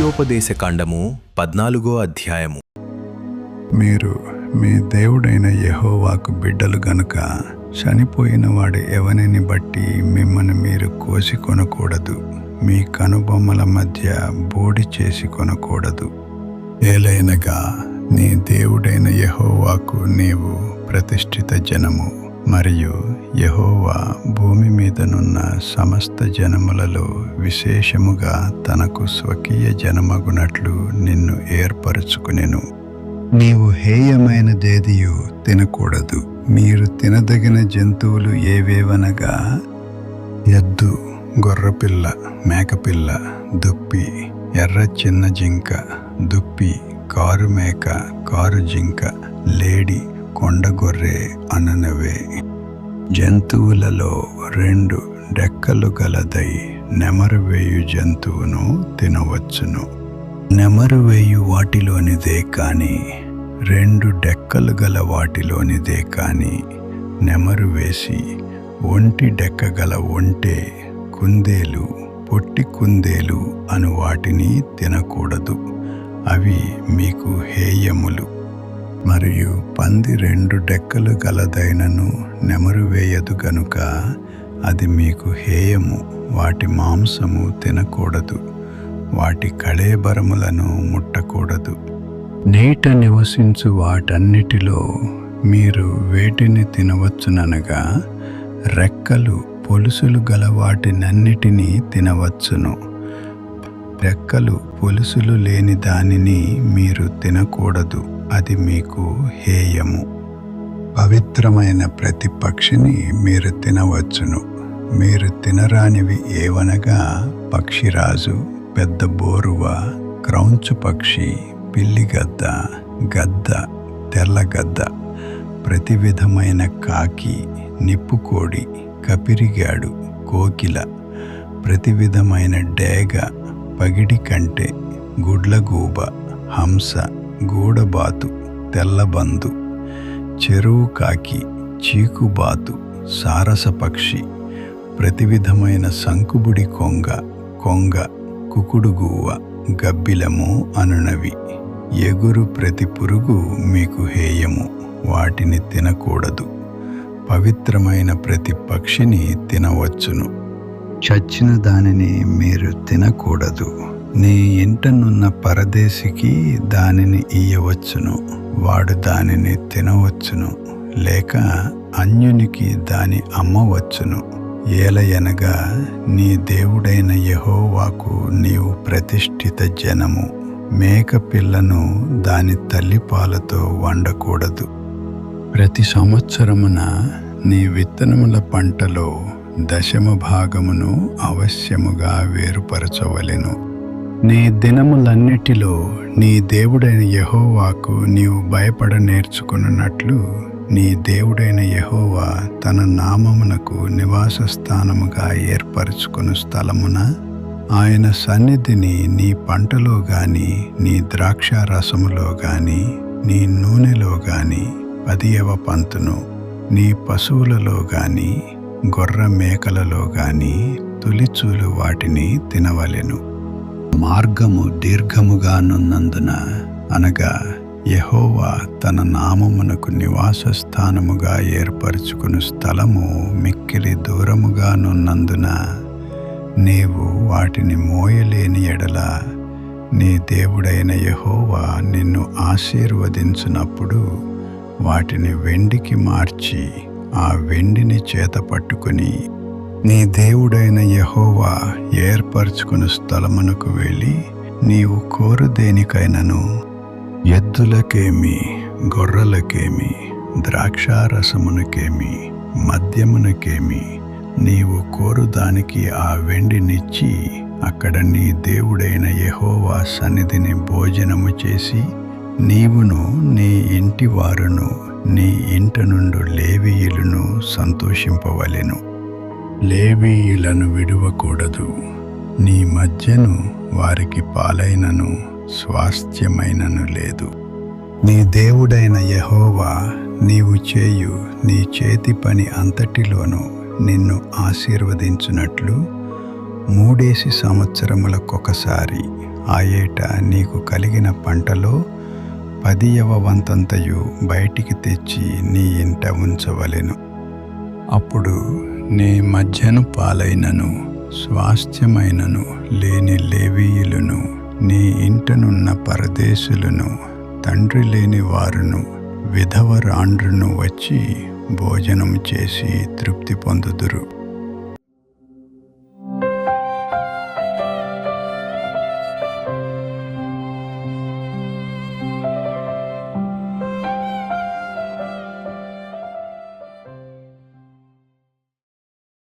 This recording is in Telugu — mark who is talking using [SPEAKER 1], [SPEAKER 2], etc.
[SPEAKER 1] ద్వితీయోపదేశకాండము 14వ అధ్యాయము.
[SPEAKER 2] మీరు మీ దేవుడైన యెహోవాకు బిడ్డలు గనుక చనిపోయిన వాడు ఎవనిని బట్టి మిమ్మల్ని మీరు కోసి కొనకూడదు, మీ కనుబొమ్మల మధ్య బోడి చేసి కొనకూడదు. ఏలైనగా నీ దేవుడైన యెహోవాకు నీవు ప్రతిష్ఠిత జనము, మరియు యెహోవా భూమి మీదనున్న సమస్త జనములలో విశేషముగా తనకు స్వకీయ జనమగునట్లు నిన్ను ఏర్పరచుకునెను. నీవు హేయమైనదేదియు తినకూడదు. మీరు తినదగిన జంతువులు ఏవేవనగా ఎద్దు, గొర్రెపిల్ల, మేకపిల్ల, దుప్పి, ఎర్ర చిన్న జింక, దుప్పి, కారు మేక, కారు జింక, లేడి, కొండగొర్రె అనునవే. జంతువులలో 2 డెక్కలు గలదై నెమరు వేయు జంతువును తినవచ్చును. నెమరు వేయు వాటిలోనిదే కాని 2 డెక్కలు గల వాటిలోనిదే కాని నెమరు వేసి ఒంటి డెక్క గల ఒంటె, కుందేలు, పొట్టి కుందేలు అను వాటిని తినకూడదు. అవి మీకు హేయములు. మరియు పంది 2 డెక్కలు గలదైనను నెమరు వేయదు గనుక అది మీకు హేయము. వాటి మాంసము తినకూడదు, వాటి కళేబరములను ముట్టకూడదు. నీట నివసించు వాటన్నిటిలో మీరు వేటిని తినవచ్చుననగా రెక్కలు, పొలుసులు గల వాటినన్నిటినీ తినవచ్చును. రెక్కలు, పొలుసులు లేని దానిని మీరు తినకూడదు, అది మీకు హేయము. పవిత్రమైన ప్రతి పక్షిని మీరు తినవచ్చును. మీరు తినరానివి ఏవనగా పక్షిరాజు, పెద్ద బోరువ, క్రౌంచు పక్షి, పిల్లిగద్ద, గద్ద, తెల్లగద్ద, ప్రతి విధమైన కాకి, నిప్పుకోడి, కపిరిగాడు, కోకిల, ప్రతి విధమైన డేగ, పగిడి కంటె, గుడ్లగూబ, హంస, గూడబాతు, తెల్లబందు, చెరువు కాకి, చీకుబాతు, సారసపక్షి, ప్రతి విధమైన సంకుబుడి కొంగ, కుకుడుగువ్వ, గబ్బిలము అనునవి. ఎగురు ప్రతి పురుగు మీకు హేయము, వాటిని తినకూడదు. పవిత్రమైన ప్రతి పక్షిని తినవచ్చును. చచ్చిన దానిని మీరు తినకూడదు. నీ ఇంటనున్న పరదేశికి దానిని ఇయ్యవచ్చును, వాడు దానిని తినవచ్చును, లేక అన్యునికి దాని అమ్మవచ్చును. ఏలయనగా నీ దేవుడైన యెహోవాకు నీవు ప్రతిష్ఠిత జనము. మేక పిల్లను దాని తల్లిపాలతో వండకూడదు. ప్రతి సంవత్సరమున నీ విత్తనముల పంటలో 10వ భాగమును అవశ్యముగా వేరుపరచవలెను. నీ దినములన్నిటిలో నీ దేవుడైన యెహోవాకు నీవు భయపడ నేర్చుకున్నట్లు నీ దేవుడైన యెహోవా తన నామమునకు నివాస స్థానముగా ఏర్పరచుకుని స్థలమున ఆయన సన్నిధిని నీ పంటలో గాని, నీ ద్రాక్ష రసములో గాని, నీ నూనెలో గాని, 10వ పంతును, నీ పశువులలో గాని, గొర్రె మేకలలో గాని తొలిచూలు వాటిని తినవలెను. మార్గము దీర్ఘముగానున్నందున, అనగా యెహోవా తన నామమునకు నివాస స్థానముగా ఏర్పరచుకుని స్థలము మిక్కిలి దూరముగానున్నందున నీవు వాటిని మోయలేని ఎడల నీ దేవుడైన యెహోవా నిన్ను ఆశీర్వదించినప్పుడు వాటిని వెండికి మార్చి ఆ వెండిని చేత పట్టుకుని నీ దేవుడైన యెహోవా ఏర్పరచుకుని స్థలమునకు వెళ్ళి నీవు కోరు దేనికైనను, ఎద్దులకేమి, గొర్రెలకేమి, ద్రాక్షారసమునకేమి, మద్యమునకేమి, నీవు కోరు దానికి ఆ వెండినిచ్చి అక్కడ నీ దేవుడైన యెహోవా సన్నిధిని భోజనము చేసి నీవును నీ ఇంటి వారును నీ ఇంట నుండి లేవీయులను సంతోషింపవలెను. లేవీయులను విడువకూడదు. నీ మధ్యను వారికి పాలైనను స్వాస్థ్యమైనను లేదు. నీ దేవుడైన యెహోవా నీవు చేయు నీ చేతి పని అంతటిలోనూ నిన్ను ఆశీర్వదించునట్లు 3 సంవత్సరములకొకసారి ఆ ఏట నీకు కలిగిన పంటలో 10వ వంతంతయు బయటికి తెచ్చి నీ ఇంట ఉంచవలెను. అప్పుడు నీ మధ్యను పాలైనను స్వాస్థ్యమైనను లేని లేవీయులను, నీ ఇంటనున్న పరదేశులను, తండ్రి లేని వారును, విధవరాండ్రును వచ్చి భోజనం చేసి తృప్తి పొందుదురు.